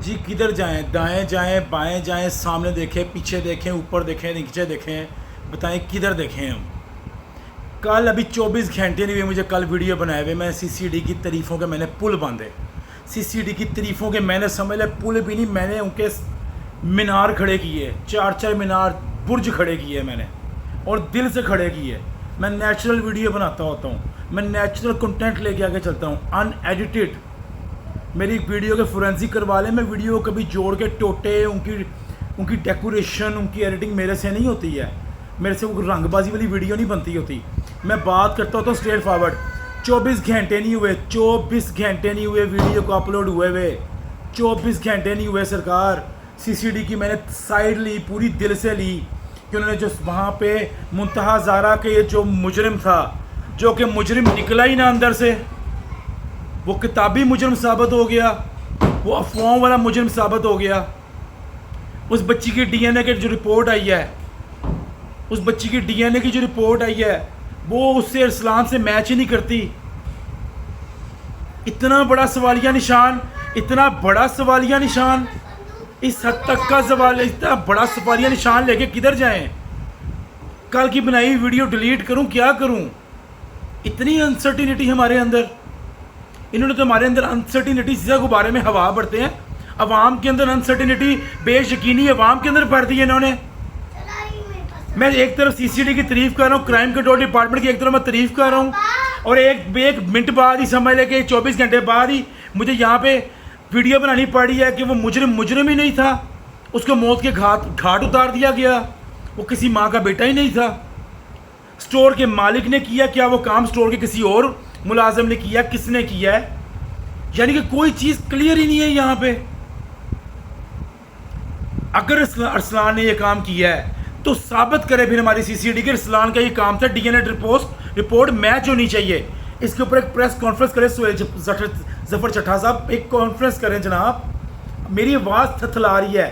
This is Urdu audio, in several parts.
جی کدھر جائیں؟ دائیں جائیں، بائیں جائیں، سامنے دیکھیں، پیچھے دیکھیں، اوپر دیکھیں، نیچے دیکھیں، بتائیں کدھر دیکھیں ہم؟ کل ابھی 24 گھنٹے نہیں ہوئے مجھے کل ویڈیو بنائے ہوئے، میں سی سی ڈی کی تعریفوں کے میں نے پل باندھے، سی سی ڈی کی تعریفوں کے میں نے سمجھ لے پل بھی نہیں، میں نے ان کے مینار کھڑے کیے، 4 مینار برج کھڑے کیے میں نے، اور دل سے کھڑے کیے۔ میں نیچرل ویڈیو بناتا ہوتا ہوں، میں نیچرل کنٹینٹ لے کے آگے چلتا ہوں، ان ایڈیٹڈ۔ میری ویڈیو کے فورینسک کروا لیں، میں ویڈیو کبھی جوڑ کے ٹوٹے ان کی ڈیکوریشن، ان کی ایڈیٹنگ میرے سے نہیں ہوتی ہے، میرے سے وہ رنگ بازی والی ویڈیو نہیں بنتی ہوتی۔ میں بات کرتا ہوتا ہوں اسٹریٹ فارورڈ۔ 24 گھنٹے نہیں ہوئے، 24 گھنٹے نہیں ہوئے ویڈیو کو اپلوڈ ہوئے 24 گھنٹے نہیں ہوئے سرکار۔ سی سی ڈی کی میں نے سائڈ لی، پوری دل سے لی، کہ انہوں نے جو وہاں پہ منتہا زارا کے یہ جو مجرم تھا، جو کہ مجرم نکلا ہی نہ اندر سے، وہ کتابی مجرم ثابت ہو گیا، وہ افواہوں والا مجرم ثابت ہو گیا۔ اس بچی کی ڈی این اے کی جو رپورٹ آئی ہے، اس بچی کی ڈی این اے کی جو رپورٹ آئی ہے، وہ اس سے ارسلان سے میچ ہی نہیں کرتی۔ اتنا بڑا سوالیہ نشان، اتنا بڑا سوالیہ نشان، اس حد تک کا اتنا بڑا سوالیہ نشان لے کے کدھر جائیں؟ کل کی بنائی ویڈیو ڈیلیٹ کروں، کیا کروں؟ اتنی انسرٹینٹی ہمارے اندر، انہوں نے تو ہمارے اندر انسرٹینٹی سے غبارے میں ہوا بڑھتے ہیں، عوام کے اندر انسرٹینٹی، بے یقینی عوام کے اندر بڑھ دی ہے انہوں نے۔ میں ایک طرف سی سی ڈی کی تعریف کر رہا ہوں، کرائم کنٹرول ڈپارٹمنٹ کی ایک طرف میں تعریف کر رہا ہوں، اور ایک منٹ بعد ہی سمجھ لے کہ 24 گھنٹے بعد ہی مجھے یہاں پہ ویڈیو بنانی پڑی ہے کہ وہ مجرم ہی نہیں تھا، اس کو موت کے گھاٹ اتار دیا گیا، وہ کسی ماں کا بیٹا ہی نہیں تھا، سٹور کے مالک نے کیا، کیا وہ کام سٹور کے کسی اور ملازم نے کیا، کس نے کیا ہے؟ یعنی کہ کوئی چیز کلیئر ہی نہیں ہے یہاں پہ۔ اگر ارسلان نے یہ کام کیا ہے تو ثابت کرے پھر ہماری سی سی ڈی کے ارسلان کا یہ کام تھا، ڈی این اے رپورٹ میچ ہونی چاہیے۔ اس کے اوپر ایک پریس کانفرنس کرے سہیل ظفر چٹھا صاحب، ایک کانفرنس کریں جناب۔ میری آواز تھتھلا رہی ہے،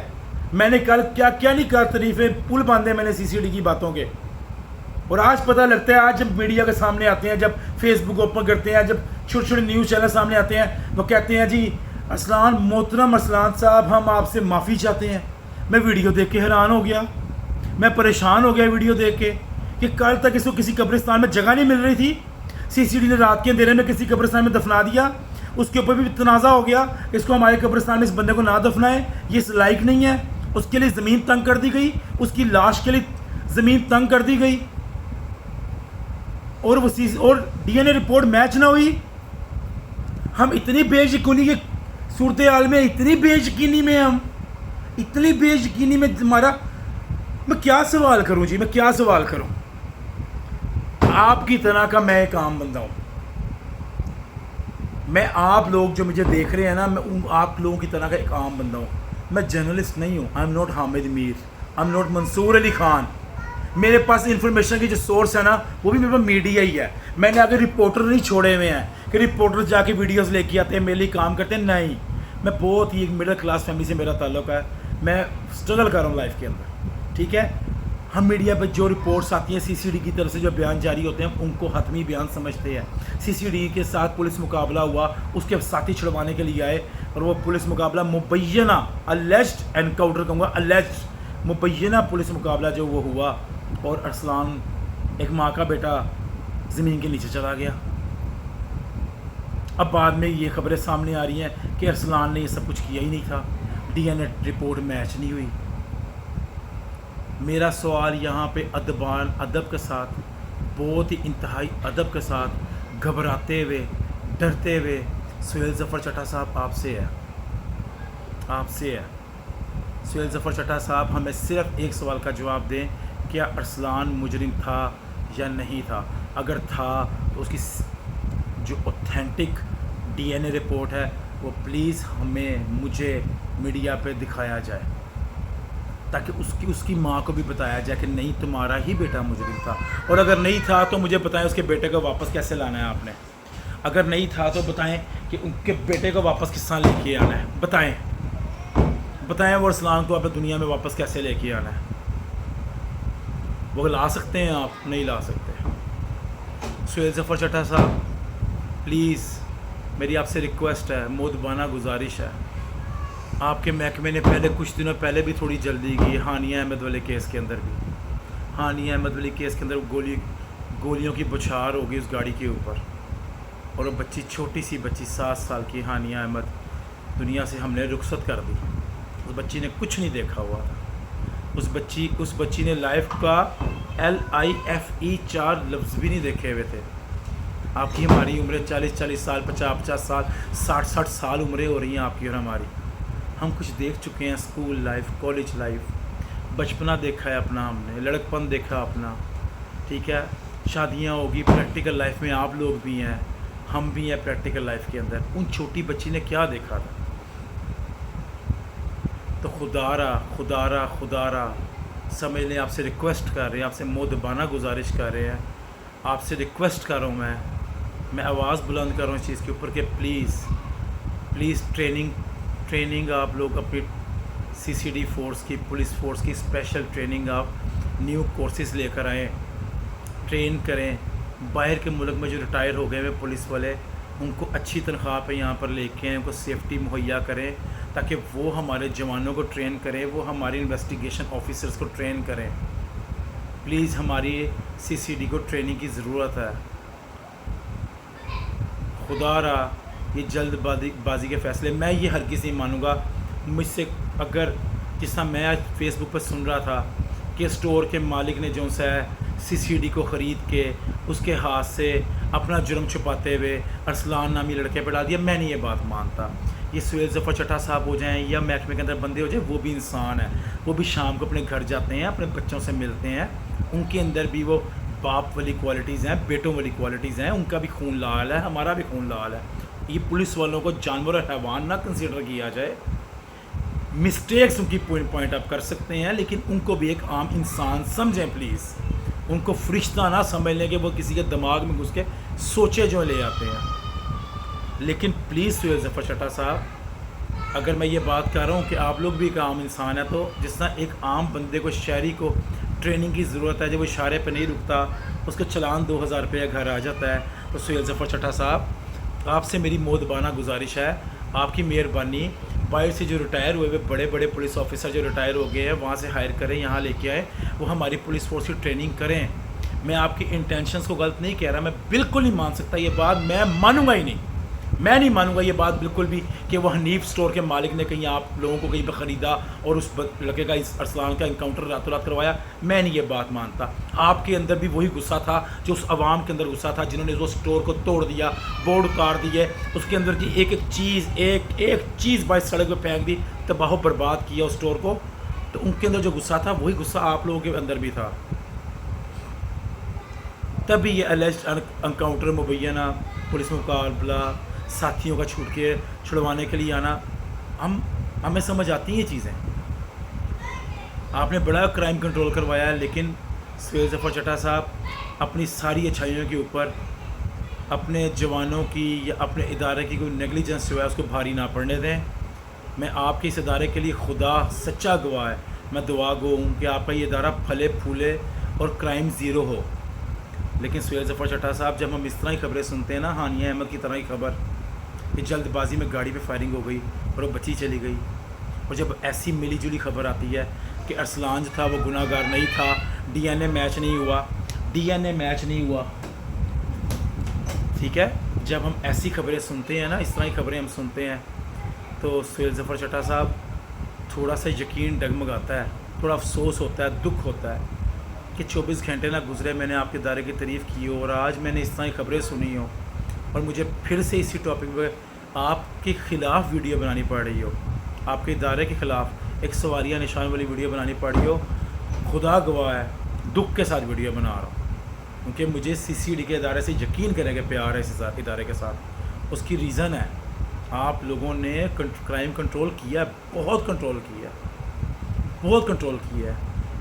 میں نے کل کیا کیا نہیں کر تعریفیں، پل باندھے میں نے سی سی ڈی کی باتوں کے، اور آج پتہ لگتا ہے، آج جب میڈیا کے سامنے آتے ہیں، جب فیس بک اوپن کرتے ہیں، جب چھوٹے چھوٹے نیوز چینل سامنے آتے ہیں، وہ کہتے ہیں جی ارسلان، محترم ارسلان صاحب، ہم آپ سے معافی چاہتے ہیں۔ میں ویڈیو دیکھ کے حیران ہو گیا، میں پریشان ہو گیا ویڈیو دیکھ کے، کہ کل تک اس کو کسی قبرستان میں جگہ نہیں مل رہی تھی، سی سی ڈی نے رات کے اندھیرے میں کسی قبرستان میں دفنا دیا، اس کے اوپر بھی تنازع ہو گیا، اس کو ہمارے قبرستان میں اس بندے کو نہ دفنائے، یہ اس لائق نہیں ہے، اس کے لیے زمین تنگ کر دی گئی، اس کی لاش کے لیے زمین تنگ کر دی گئی، اور ڈی این اے رپورٹ میچ نہ ہوئی۔ ہم اتنی بے یقینی کی صورتحال میں، اتنی بے یقینی میں، ہم اتنی بے یقینی میں ہمارا، میں کیا سوال کروں جی، میں کیا سوال کروں؟ آپ کی طرح کا میں ایک عام بندہ ہوں، میں آپ لوگ جو مجھے دیکھ رہے ہیں نا، میں آپ لوگوں کی طرح کا ایک عام بندہ ہوں، میں جرنلسٹ نہیں ہوں، I am not Hamid Mir, I am not Mansoor Ali Khan. میرے پاس انفارمیشن کی جو سورس ہے نا، وہ بھی میرے پاس میڈیا ہی ہے۔ میں نے اگر رپورٹر نہیں چھوڑے ہوئے ہیں کہ رپورٹر جا کے ویڈیوز لے کے آتے ہیں، میرے لیے کام کرتے ہیں، نہیں، میں بہت ہی ایک مڈل کلاس فیملی سے میرا تعلق ہے، میں اسٹرگل کر رہا ہوں لائف کے اندر، ٹھیک ہے۔ ہم میڈیا پہ جو رپورٹس آتی ہیں، سی سی ڈی کی طرف سے جو بیان جاری ہوتے ہیں، ان کو حتمی بیان سمجھتے ہیں۔ سی سی ڈی کے ساتھ پولیس مقابلہ ہوا، اس کے ساتھی چھڑوانے کے لیے آئے، اور وہ پولیس مقابلہ مبینہ اللیجڈ انکاؤنٹر کہوں گا، اللیجڈ مبینہ پولیس مقابلہ جو وہ ہوا، اور ارسلان ایک ماں کا بیٹا زمین کے نیچے چلا گیا۔ اب بعد میں یہ خبریں سامنے آ رہی ہیں کہ ارسلان نے یہ سب کچھ کیا ہی نہیں تھا، ڈی این اے رپورٹ میچ نہیں ہوئی۔ میرا سوال یہاں پہ ادب کے ساتھ، بہت ہی انتہائی ادب کے ساتھ، گھبراتے ہوئے، ڈرتے ہوئے، سہیل ظفر چٹھا صاحب آپ سے ہے، آپ سے ہے سہیل ظفر چٹھا صاحب، ہمیں صرف ایک سوال کا جواب دیں، کیا ارسلان مجرم تھا یا نہیں تھا؟ اگر تھا تو اس کی جو اوتھینٹک ڈی این اے رپورٹ ہے وہ پلیز مجھے میڈیا پہ دکھایا جائے، تاکہ اس کی ماں کو بھی بتایا جائے کہ نہیں، تمہارا ہی بیٹا مجرم تھا، اور اگر نہیں تھا تو مجھے بتائیں اس کے بیٹے کو واپس کیسے لانا ہے آپ نے، اگر نہیں تھا تو بتائیں کہ ان کے بیٹے کو واپس کس طرح لے کے آنا ہے، بتائیں وہ ارسلان کو اپنے دنیا میں واپس کیسے لے کے آنا ہے۔ وہ لا سکتے ہیں، آپ نہیں لا سکتے۔ سہیل ظفر چٹھا صاحب پلیز، میری آپ سے ریکویسٹ ہے، مؤدبانہ گزارش ہے، آپ کے محکمے نے پہلے کچھ دنوں پہلے بھی تھوڑی جلدی کی ہانیہ احمد والے کیس کے اندر بھی. ہانیہ احمد والی کیس کے اندر گولیوں کی بچھار ہو گئی اس گاڑی کے اوپر, اور وہ بچی, چھوٹی سی بچی 7 سال کی ہانیہ احمد, دنیا سے ہم نے رخصت کر دی. اس بچی نے کچھ نہیں دیکھا ہوا تھا. اس بچی نے لائف کا LIFE 4 لفظ بھی نہیں دیکھے ہوئے تھے. آپ کی ہماری عمریں 40 سال, 50 سال, 60 سال عمریں ہو رہی ہیں آپ کی اور ہماری. ہم کچھ دیکھ چکے ہیں, اسکول لائف, کالج لائف, بچپنا دیکھا ہے اپنا, ہم نے لڑکپن دیکھا اپنا, ٹھیک ہے, شادیاں ہوگی, پریکٹیکل لائف میں آپ لوگ بھی ہیں, ہم بھی ہیں پریکٹیکل لائف کے اندر. ان چھوٹی بچی نے کیا دیکھا تھا؟ تو خدا را سمجھ لیں, آپ سے ریکویسٹ کر رہے ہیں, آپ سے مودبانہ گزارش کر رہے ہیں, آپ سے ریکویسٹ کر رہا ہوں, میں آواز بلند کر رہا ہوں اس چیز کے اوپر کہ پلیز ٹریننگ آپ لوگ اپنی CCD فورس کی, پولیس فورس کی اسپیشل ٹریننگ آپ نیو کورسز لے کر آئیں, ٹرین کریں. باہر کے ملک میں جو ریٹائر ہو گئے ہوئے پولیس والے, ان کو اچھی تنخواہ پہ یہاں پر لے کے آئیں, ان کو سیفٹی مہیا کریں, تاکہ وہ ہمارے جوانوں کو ٹرین کریں, وہ ہماری انویسٹیگیشن آفیسرز کو ٹرین کریں. پلیز ہماری CCD کو ٹریننگ کی ضرورت ہے. خدا را یہ جلد بازی کے فیصلے, میں یہ ہرگز نہیں مانوں گا. مجھ سے اگر جس طرح میں آج فیس بک پر سن رہا تھا کہ اسٹور کے مالک نے جو سا ہے CCD کو خرید کے اس کے ہاتھ سے اپنا جرم چھپاتے ہوئے ارسلان نامی لڑکے پہ ڈال دیا, میں نہیں یہ بات مانتا. یہ سہیل ظفر چٹھا صاحب ہو جائیں یا محکمے کے اندر بندے ہو جائیں, وہ بھی انسان ہیں, وہ بھی شام کو اپنے گھر جاتے ہیں, اپنے بچوں سے ملتے ہیں, ان کے اندر بھی وہ باپ والی کوالٹیز ہیں, بیٹوں والی کوالٹیز ہیں, ان کا بھی خون لال ہے, ہمارا بھی خون لال ہے. یہ پولیس والوں کو جانور اور حیوان نہ کنسیڈر کیا جائے. مسٹیکس ان کی پوائنٹ اپ کر سکتے ہیں, لیکن ان کو بھی ایک عام انسان سمجھیں پلیز. ان کو فرشتہ نہ سمجھ لیں کہ وہ کسی کے دماغ میں گھس کے سوچے جو لے آتے ہیں. لیکن پلیز سہیل ظفر چٹھا صاحب, اگر میں یہ بات کر رہا ہوں کہ آپ لوگ بھی ایک عام انسان ہیں, تو جس طرح ایک عام بندے کو, شہری کو ٹریننگ کی ضرورت ہے, جب وہ اشارے پہ نہیں رکتا, اس کا چلان 2000 روپیہ گھر آ جاتا ہے, تو سہیل ظفر چٹھا صاحب آپ سے میری مودبانہ گزارش ہے, آپ کی مہربانی, باہر سے جو ریٹائر ہوئے ہوئے بڑے پولیس آفیسر جو ریٹائر ہو گئے ہیں وہاں سے ہائر کریں, یہاں لے کے آئیں, وہ ہماری پولیس فورس کی ٹریننگ کریں. میں آپ کی انٹینشنز کو غلط نہیں کہہ رہا, میں بالکل نہیں مان سکتا یہ بات, میں مانوں گا ہی نہیں, میں نہیں مانوں گا یہ بات بالکل بھی کہ وہ حنیف اسٹور کے مالک نے کہیں آپ لوگوں کو کہیں پہ خریدا اور اس لڑکے کا, اس ارسلان کا انکاؤنٹر راتوں رات کروایا. میں نہیں یہ بات مانتا. آپ کے اندر بھی وہی غصہ تھا جو اس عوام کے اندر غصہ تھا, جنہوں نے وہ اسٹور کو توڑ دیا, بورڈ اتار دیے, اس کے اندر کی ایک چیز باعث سڑک پہ پھینک دی, تباہ و برباد کیا اس اسٹور کو. تو ان کے اندر جو غصہ تھا وہی غصہ آپ لوگوں کے اندر بھی تھا. تبھی یہ الیجڈ انکاؤنٹر مبینہ پولیس مقابلہ, ساتھیوں کا چھڑوانے کے لیے آنا, ہمیں سمجھ آتی ہیں یہ چیزیں. آپ نے بڑا کرائم کنٹرول کروایا ہے, لیکن سہیل ظفر چٹھا صاحب اپنی ساری اچھائیوں کے اوپر اپنے جوانوں کی یا اپنے ادارے کی کوئی نیگلیجنس جو ہے اس کو بھاری نہ پڑنے دیں. میں آپ کے اس ادارے کے لیے خدا سچا گواہ ہے, میں دعا گو ہوں کہ آپ کا یہ ادارہ پھلے پھولے اور کرائم زیرو ہو. لیکن سہیل ظفر چٹھا صاحب, جب ہم اس طرح کی خبریں سنتے ہیں نا, ہانیہ احمد کی طرح کی خبر کہ جلد بازی میں گاڑی پہ فائرنگ ہو گئی اور وہ بچی چلی گئی, اور جب ایسی ملی جلی خبر آتی ہے کہ ارسلان جو تھا وہ گناہ گار نہیں تھا, DNA میچ نہیں ہوا, ٹھیک ہے, جب ہم ایسی خبریں سنتے ہیں نا, اس طرح کی خبریں ہم سنتے ہیں, تو سہیل ظفر چٹھا صاحب تھوڑا سا یقین ڈگمگاتا ہے, تھوڑا افسوس ہوتا ہے, دکھ ہوتا ہے کہ 24 گھنٹے نہ گزرے میں نے آپ کے ادارے کی تعریف کی ہو اور آج میں نے اس طرح کی خبریں سنی ہوں, اور مجھے پھر سے اسی ٹاپک پہ آپ کے خلاف ویڈیو بنانی پڑ رہی ہو, آپ کے ادارے کے خلاف ایک سواریہ نشان والی ویڈیو بنانی پڑ رہی ہو. خدا گواہ ہے, دکھ کے ساتھ ویڈیو بنا رہا ہوں, کیونکہ مجھے CCD کے ادارے سے یقین کرنے کے پیار ہے اس ادارے کے ساتھ. اس کی ریزن ہے, آپ لوگوں نے کرائم کنٹرول کیا, بہت کنٹرول کیا ہے.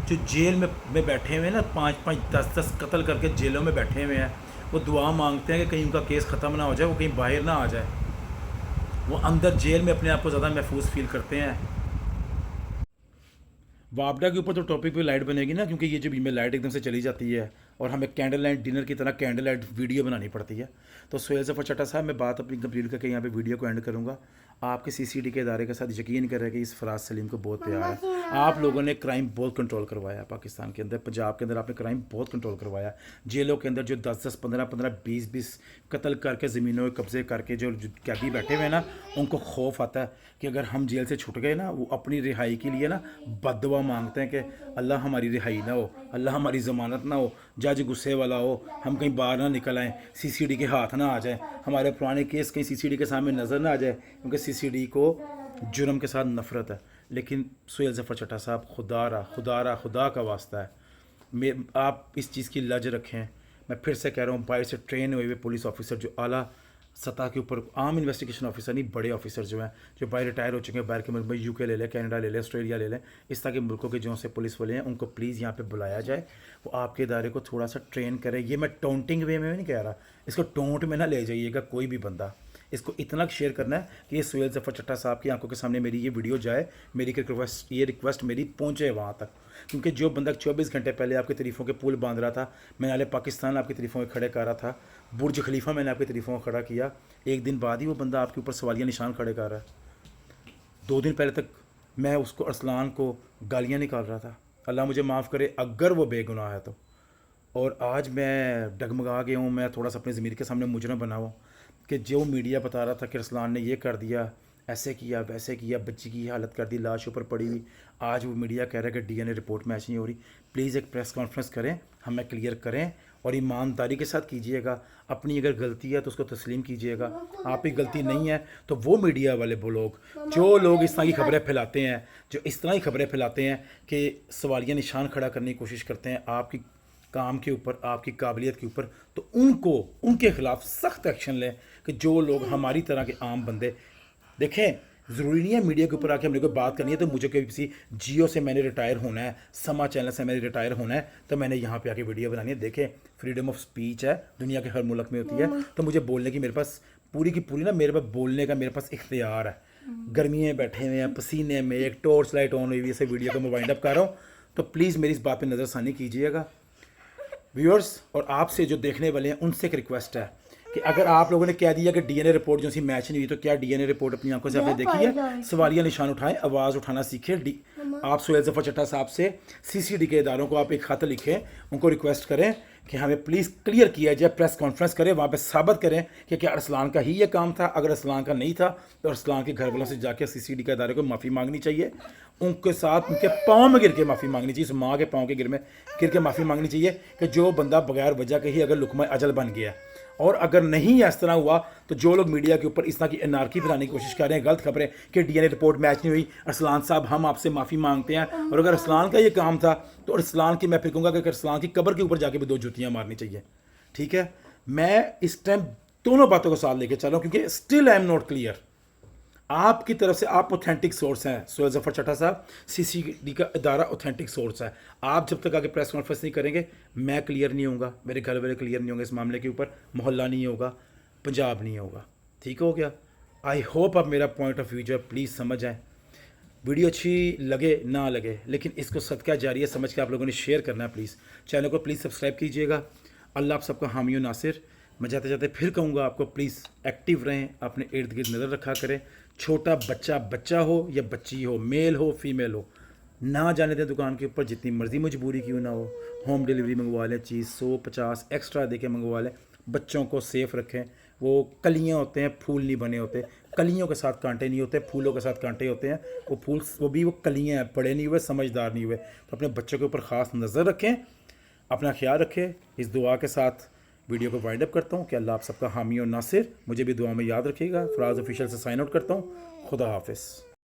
جو جیل میں بیٹھے ہوئے ہیں نا, 5-5 10 قتل کر کے جیلوں میں بیٹھے ہوئے ہیں, وہ دعا مانگتے ہیں کہ کہیں ان کا کیس ختم نہ ہو جائے, وہ کہیں باہر نہ آ جائے, وہ اندر جیل میں اپنے آپ کو زیادہ محفوظ فیل کرتے ہیں. وابڈا کے اوپر تو ٹاپک پہ لائٹ بنے گی نا, کیونکہ یہ جب میں لائٹ ایک دم سے چلی جاتی ہے اور ہمیں کینڈل لائٹ ڈنر کی طرح کینڈل لائٹ ویڈیو بنانی پڑتی ہے. تو سہیل ظفر چٹھا صاحب, میں بات اپنی کمپلیٹ کر کے یہاں پہ ویڈیو کو اینڈ کروں گا. آپ کے سی سی ڈی کے ادارے کے ساتھ یقین کریں کہ اس فراز سلیم کو بہت پیار ہے. آپ لوگوں نے کرائم بہت کنٹرول کروایا پاکستان کے اندر, پنجاب کے اندر آپ نے کرائم بہت کنٹرول کروایا. جیلوں کے اندر جو 10-10 15-15 20-20 قتل کر کے زمینوں کے قبضے کر کے جو قیدی بیٹھے ہوئے ہیں نا, ان کو خوف آتا ہے کہ اگر ہم جیل سے چھٹ گئے نا, وہ اپنی رہائی کے لیے نا بد دعا مانگتے ہیں کہ اللہ ہماری رہائی نہ ہو, اللہ ہماری ضمانت نہ ہو, جج غصے والا ہو, ہم کہیں باہر نہ نکل آئیں, سی سی ڈی کے ہاتھ نہ آ جائیں, ہمارے پرانے کیس کہیں سی سی ڈی کے سامنے نظر نہ آ جائے, کیونکہ سی سی ڈی کو جرم کے ساتھ نفرت ہے. لیکن سہیل ظفر چٹھا صاحب, خدا کا واسطہ ہے, آپ اس چیز کی لج رکھیں. میں پھر سے کہہ رہا ہوں, باہر سے ٹرین ہوئے پولیس آفیسر جو اعلیٰ سطح کے اوپر, عام انویسٹیگیشن آفیسر نہیں, بڑے آفیسر جو ہیں جو باہر ریٹائر ہو چکے ہیں, باہر کے ملک میں یو کے لے لیں, کینیڈا لے لیں, آسٹریلیا لے لیں, اس طرح کے ملکوں کے جو سے پولیس والے ہیں, ان کو پلیز یہاں پہ بلایا جائے, وہ آپ کے ادارے کو تھوڑا سا ٹرین کرے. یہ میں ٹونٹنگ وے میں نہیں کہہ رہا, اس کو ٹونٹ میں نہ لے جائیے گا کوئی بھی بندہ. اس کو اتنا شیئر کرنا ہے کہ یہ سہیل ظفر چٹھا صاحب کی آنکھوں کے سامنے میری یہ ویڈیو جائے, میری یہ ریکویسٹ میری پہنچے وہاں تک. کیونکہ جو بندہ 24 گھنٹے پہلے آپ کی تعریفوں کے پول باندھ رہا تھا, مینال پاکستان آپ کی تعریفوں میں کھڑے کر رہا تھا, برج خلیفہ میں نے آپ کی تعریفوں کو کھڑا کیا, ایک دن بعد ہی وہ بندہ آپ کے اوپر سوالیہ نشان کھڑے کر رہا ہے. 2 دن پہلے تک میں اس کو, ارسلان کو گالیاں نکال رہا تھا. اللہ مجھے معاف کرے اگر وہ بے گناہ ہے تو. اور آج میں ڈگمگا گیا ہوں, میں تھوڑا سا اپنے ضمیر کے سامنے مجرم بنا ہوں کہ جو میڈیا بتا رہا تھا کہ ارسلان نے یہ کر دیا, ایسے کیا, ویسے کیا, بچی کی حالت کر دی, لاش اوپر پڑی ہوئی, آج وہ میڈیا کہہ رہا ہے کہ ڈی این اے رپورٹ میچ نہیں ہو رہی. پلیز ایک پریس کانفرنس کریں, ہمیں کلیئر کریں, اور ایمانداری کے ساتھ کیجیے گا. اپنی اگر غلطی ہے تو اس کو تسلیم کیجیے گا, آپ کی غلطی نہیں ہے تو وہ میڈیا والے وہ لوگ جو لوگ اس طرح کی خبریں پھیلاتے ہیں, جو اس طرح کی خبریں پھیلاتے ہیں کہ سوالیہ نشان کھڑا کرنے کی کوشش کرتے ہیں آپ کی کام کے اوپر, آپ کی قابلیت کے اوپر, تو ان کے خلاف سخت ایکشن لیں. کہ جو لوگ ہماری طرح کے عام بندے, دیکھیں ضروری نہیں ہے میڈیا کے اوپر آ کے ہم نے کوئی بات کرنی ہے تو مجھے کسی جیو سے میں نے ریٹائر ہونا ہے, سما چینل سے میں نے ریٹائر ہونا ہے تو میں نے یہاں پہ آ کے ویڈیو بنانی ہے. دیکھیں فریڈم آف سپیچ ہے, دنیا کے ہر ملک میں ہوتی ہے, تو مجھے بولنے کی میرے پاس پوری کی پوری نا, میرے پاس بولنے کا میرے پاس اختیار ہے. گرمی میں بیٹھے ہوئے ہیں, پسینے میں, ایک ٹارچ لائٹ آن ہوئی ہوئی سے ویڈیو کو میں وائنڈ اپ کر رہا ہوں, تو پلیز میری اس بات پہ نظر ثانی کیجیے گا. ویورز اور آپ سے جو دیکھنے والے ہیں ان سے ایک ریکویسٹ ہے کہ اگر آپ لوگوں نے کہہ دیا کہ ڈی این اے رپورٹ جو سی میچ نہیں ہوئی, تو کیا ڈی این اے رپورٹ اپنی آنکھوں سے آپ نے دیکھی ہے؟ سوالیہ نشان اٹھائیں, آواز اٹھانا سیکھیں. آپ سہیل ظفر چٹھا صاحب سے سی سی ڈی کے اداروں کو آپ ایک خط لکھیں, ان کو ریکویسٹ کریں کہ ہمیں پلیز کلیئر کیا جائے, پریس کانفرنس کریں, وہاں پہ ثابت کریں کہ کیا ارسلان کا ہی یہ کام تھا. اگر ارسلان کا نہیں تھا تو ارسلان کے گھر والوں سے جا کے سی سی ڈی کے ادارے کو معافی مانگنی چاہیے, ان کے ساتھ ان کے پاؤں میں گر کے معافی مانگنی چاہیے, اس ماں کے پاؤں کے گر کے معافی مانگنی چاہیے کہ جو بندہ بغیر وجہ کے ہی اگر لقمہ اجل بن گیا. اور اگر نہیں اس طرح ہوا تو جو لوگ میڈیا کے اوپر اس طرح کی انارکی پھیلانے کی کوشش کر رہے ہیں, غلط خبریں کہ ڈی این اے رپورٹ میچ نہیں ہوئی, ارسلان صاحب ہم آپ سے معافی مانگتے ہیں, اور اگر ارسلان کا یہ کام تھا تو ارسلان کی میں پھر کہوں گا کہ ارسلان کی قبر کے اوپر جا کے بھی 2 جوتیاں مارنی چاہیے. ٹھیک ہے, میں اس ٹائم دونوں باتوں کو ساتھ لے کے چل رہا ہوں کیونکہ still I am not clear. آپ کی طرف سے آپ اوتھینٹک سورس ہیں, سہیل ظفر چٹھا صاحب سی سی ڈی کا ادارہ اوتھینٹک سورس ہے. آپ جب تک آگے پریس کانفرنس نہیں کریں گے میں کلیئر نہیں ہوں گا, میرے گھر والے کلیئر نہیں ہوں گے اس معاملے کے اوپر, محلہ نہیں ہوگا, پنجاب نہیں ہوگا. ٹھیک ہو گیا. آئی ہوپ آپ میرا پوائنٹ آف ویو جو ہے پلیز سمجھ آئیں. ویڈیو اچھی لگے نہ لگے, لیکن اس کو صدقہ جاریہ سمجھ کے آپ لوگوں نے شیئر کرنا ہے. پلیز چینل کو پلیز سبسکرائب کیجیے گا. اللہ آپ سب کا حامی و ناصر. میں جاتے جاتے پھر کہوں گا آپ کو پلیز ایکٹیو رہیں, اپنے ارد گرد نظر رکھا کریں. چھوٹا بچہ ہو یا بچی ہو, میل ہو فیمیل ہو, نہ جانے دیں دکان کے اوپر, جتنی مرضی مجبوری کیوں نہ ہو. ہوم ڈیلیوری منگوا لیں, چیز 100-50 ایکسٹرا دے کے منگوا لیں. بچوں کو سیف رکھیں. وہ کلیاں ہوتے ہیں, پھول نہیں بنے ہوتے. کلیوں کے ساتھ کانٹے نہیں ہوتے, پھولوں کے ساتھ کانٹے ہوتے ہیں. وہ پھول وہ کلیاں ہیں, بڑے نہیں ہوئے, سمجھدار نہیں ہوئے. تو اپنے بچوں کے اوپر خاص نظر رکھیں, اپنا خیال رکھیں. اس دعا کے ساتھ ویڈیو کو وائنڈ اپ کرتا ہوں کہ اللہ آپ سب کا حامی و ناصر. مجھے بھی دعا میں یاد رکھیے گا. فراز آفیشیل سے سائن آؤٹ کرتا ہوں. خدا حافظ.